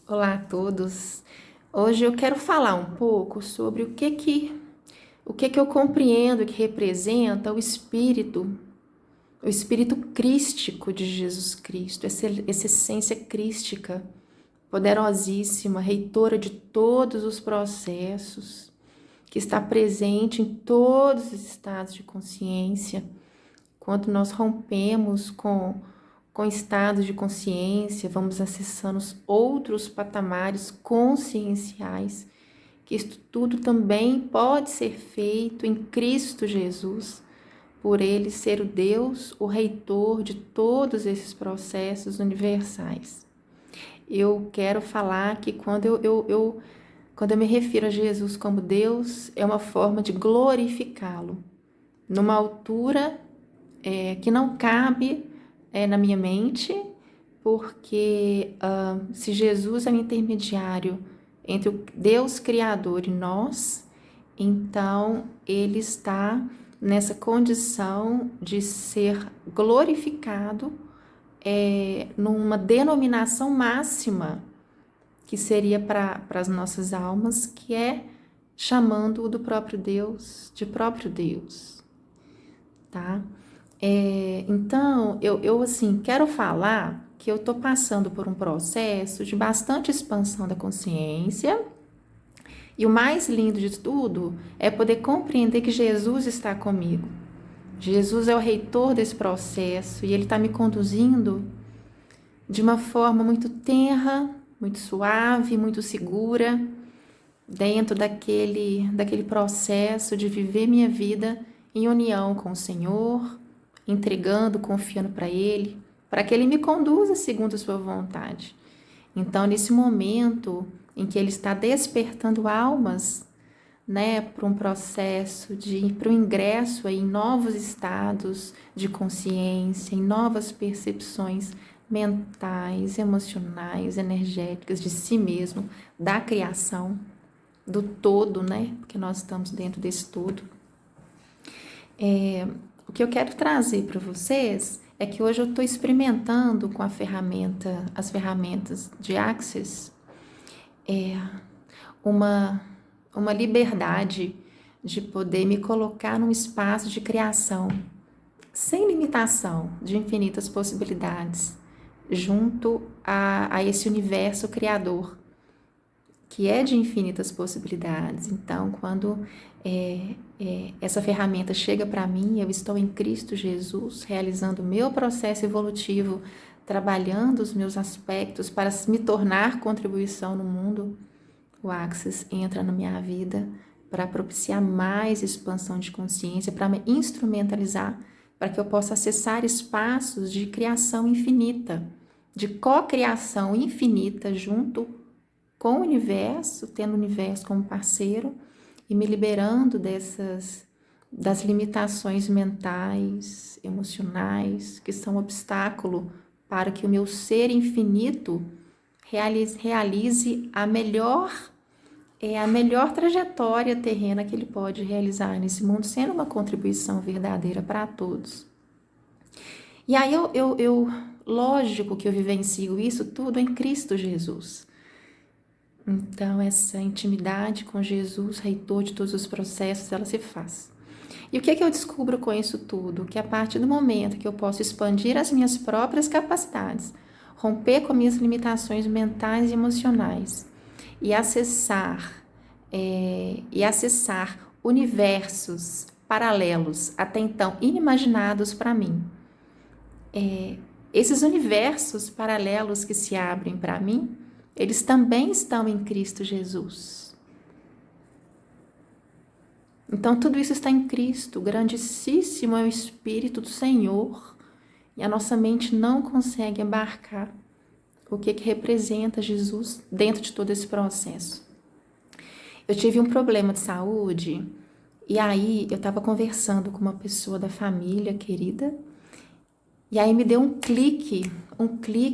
Olá a todos. Hoje eu quero falar um pouco sobre o que eu compreendo que representa o espírito crístico de Jesus Cristo, essa essência crística, poderosíssima, reitora de todos os processos, que está presente em todos os estados de consciência. Quando nós rompemos com estados de consciência, vamos acessando os outros patamares conscienciais, que isto tudo também pode ser feito em Cristo Jesus, por Ele ser o Deus, o reitor de todos esses processos universais. Eu quero falar que quando eu me refiro a Jesus como Deus, é uma forma de glorificá-lo, numa altura que não cabe na minha mente, porque se Jesus é o intermediário entre o Deus Criador e nós, então ele está nessa condição de ser glorificado numa denominação máxima, que seria para as nossas almas, que é chamando-o do próprio Deus, de próprio Deus, tá? Então, eu assim, quero falar que eu estou passando por um processo de bastante expansão da consciência, e o mais lindo de tudo é poder compreender que Jesus está comigo. Jesus é o reitor desse processo e ele está me conduzindo de uma forma muito tenra, muito suave, muito segura, dentro daquele processo de viver minha vida em união com o Senhor, entregando, confiando para Ele, para que Ele me conduza segundo a sua vontade. Então, nesse momento em que Ele está despertando almas, né, para um processo para o ingresso em novos estados de consciência, em novas percepções mentais, emocionais, energéticas de si mesmo, da criação, do todo, né, porque nós estamos dentro desse todo. O que eu quero trazer para vocês é que hoje eu estou experimentando com as ferramentas de Access, uma liberdade de poder me colocar num espaço de criação, sem limitação, de infinitas possibilidades, junto a esse universo criador, que é de infinitas possibilidades. Então, quando essa ferramenta chega para mim, eu estou em Cristo Jesus, realizando o meu processo evolutivo, trabalhando os meus aspectos para me tornar contribuição no mundo, o Access entra na minha vida para propiciar mais expansão de consciência, para me instrumentalizar, para que eu possa acessar espaços de criação infinita, de cocriação infinita junto com o universo, tendo o universo como parceiro e me liberando das limitações mentais, emocionais, que são obstáculo para que o meu ser infinito realize a melhor trajetória terrena que ele pode realizar nesse mundo, sendo uma contribuição verdadeira para todos. E aí lógico que eu vivencio isso tudo em Cristo Jesus. Então, essa intimidade com Jesus, reitor de todos os processos, ela se faz. E o que eu descubro com isso tudo? Que a partir do momento que eu posso expandir as minhas próprias capacidades, romper com minhas limitações mentais e emocionais e acessar universos paralelos, até então inimaginados para mim. Esses universos paralelos que se abrem para mim, eles também estão em Cristo Jesus. Então, tudo isso está em Cristo, grandíssimo é o Espírito do Senhor, e a nossa mente não consegue abarcar o que representa Jesus dentro de todo esse processo. Eu tive um problema de saúde, e aí eu estava conversando com uma pessoa da família querida, e aí me deu um clique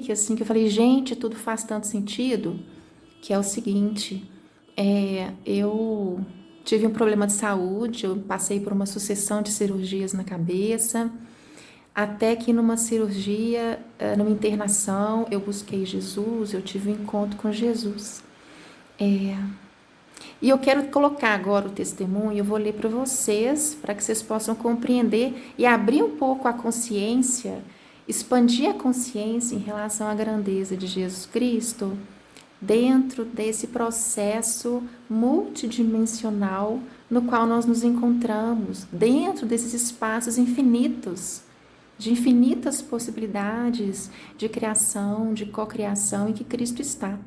assim, que eu falei, gente, tudo faz tanto sentido, que é o seguinte, eu tive um problema de saúde, eu passei por uma sucessão de cirurgias na cabeça, até que numa cirurgia, numa internação, eu busquei Jesus, eu tive um encontro com Jesus. E eu quero colocar agora o testemunho, eu vou ler para vocês, para que vocês possam compreender e abrir um pouco a consciência, expandir a consciência em relação à grandeza de Jesus Cristo, dentro desse processo multidimensional no qual nós nos encontramos, dentro desses espaços infinitos, de infinitas possibilidades de criação, de cocriação em que Cristo está.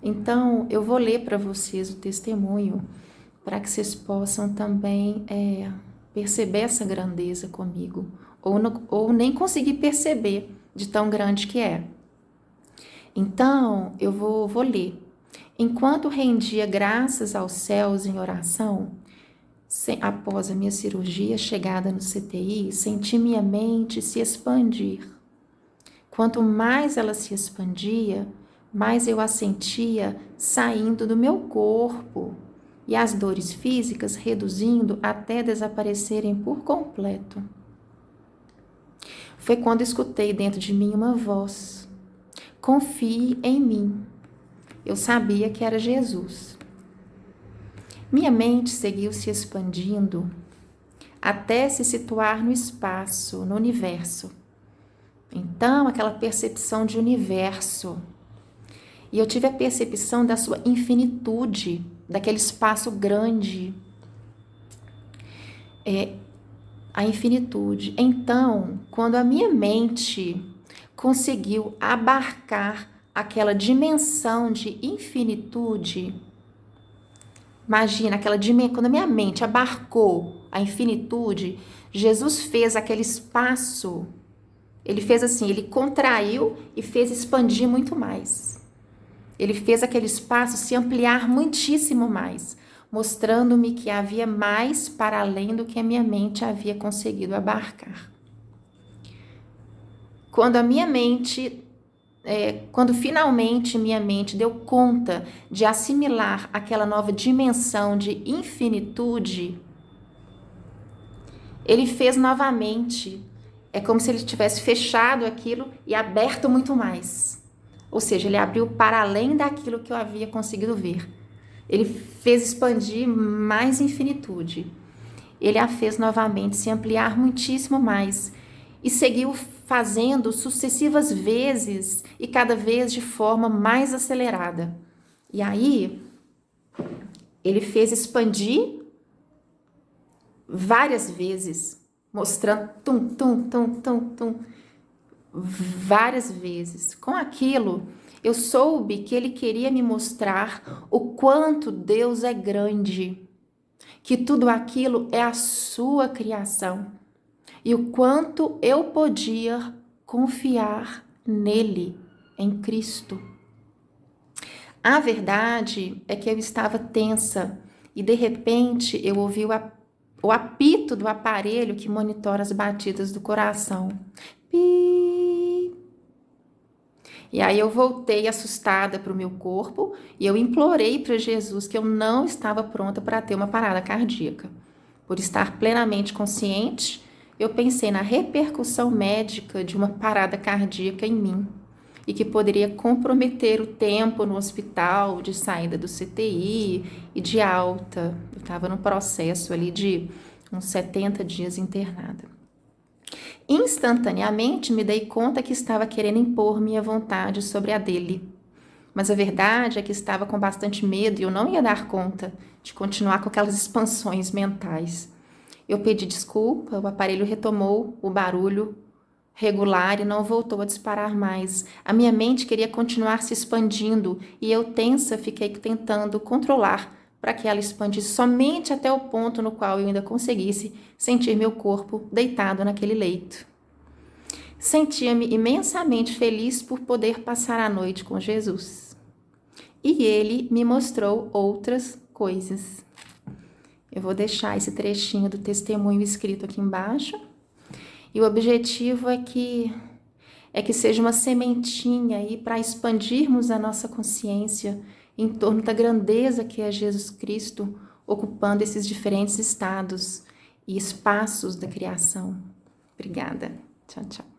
Então, eu vou ler para vocês o testemunho, para que vocês possam também perceber essa grandeza comigo, ou nem conseguir perceber de tão grande que é. Então, eu vou ler. Enquanto rendia graças aos céus em oração, após a minha cirurgia, chegada no CTI, senti minha mente se expandir. Quanto mais ela se expandia, mais eu a sentia saindo do meu corpo e as dores físicas reduzindo até desaparecerem por completo. Foi quando escutei dentro de mim uma voz: confie em mim. Eu sabia que era Jesus. Minha mente seguiu se expandindo até se situar no espaço, no universo. Então, aquela percepção de universo. E eu tive a percepção da sua infinitude, daquele espaço grande. A infinitude. Então, quando a minha mente conseguiu abarcar aquela dimensão de infinitude, imagina aquela dimensão, quando a minha mente abarcou a infinitude, Jesus fez aquele espaço, ele fez assim, ele contraiu e fez expandir muito mais. Ele fez aquele espaço se ampliar muitíssimo mais, mostrando-me que havia mais para além do que a minha mente havia conseguido abarcar. Quando finalmente minha mente deu conta de assimilar aquela nova dimensão de infinitude, ele fez novamente. É como se ele tivesse fechado aquilo e aberto muito mais. Ou seja, ele abriu para além daquilo que eu havia conseguido ver. Ele fez expandir mais infinitude. Ele a fez novamente se ampliar muitíssimo mais. E seguiu fazendo sucessivas vezes e cada vez de forma mais acelerada. E aí, ele fez expandir várias vezes, mostrando várias vezes. Com aquilo, eu soube que ele queria me mostrar o quanto Deus é grande, que tudo aquilo é a sua criação e o quanto eu podia confiar nele, em Cristo. A verdade é que eu estava tensa e de repente eu ouvi o apito do aparelho que monitora as batidas do coração. Pi. E aí eu voltei assustada para o meu corpo e eu implorei para Jesus que eu não estava pronta para ter uma parada cardíaca. Por estar plenamente consciente, eu pensei na repercussão médica de uma parada cardíaca em mim e que poderia comprometer o tempo no hospital de saída do CTI e de alta. Eu estava no processo ali de uns 70 dias internada. Instantaneamente me dei conta que estava querendo impor minha vontade sobre a dele. Mas a verdade é que estava com bastante medo e eu não ia dar conta de continuar com aquelas expansões mentais. Eu pedi desculpa, o aparelho retomou o barulho regular e não voltou a disparar mais. A minha mente queria continuar se expandindo e eu tensa fiquei tentando controlar para que ela expandisse somente até o ponto no qual eu ainda conseguisse sentir meu corpo deitado naquele leito. Sentia-me imensamente feliz por poder passar a noite com Jesus. E ele me mostrou outras coisas. Eu vou deixar esse trechinho do testemunho escrito aqui embaixo. E o objetivo é que seja uma sementinha aí para expandirmos a nossa consciência em torno da grandeza que é Jesus Cristo, ocupando esses diferentes estados e espaços da criação. Obrigada. Tchau, tchau.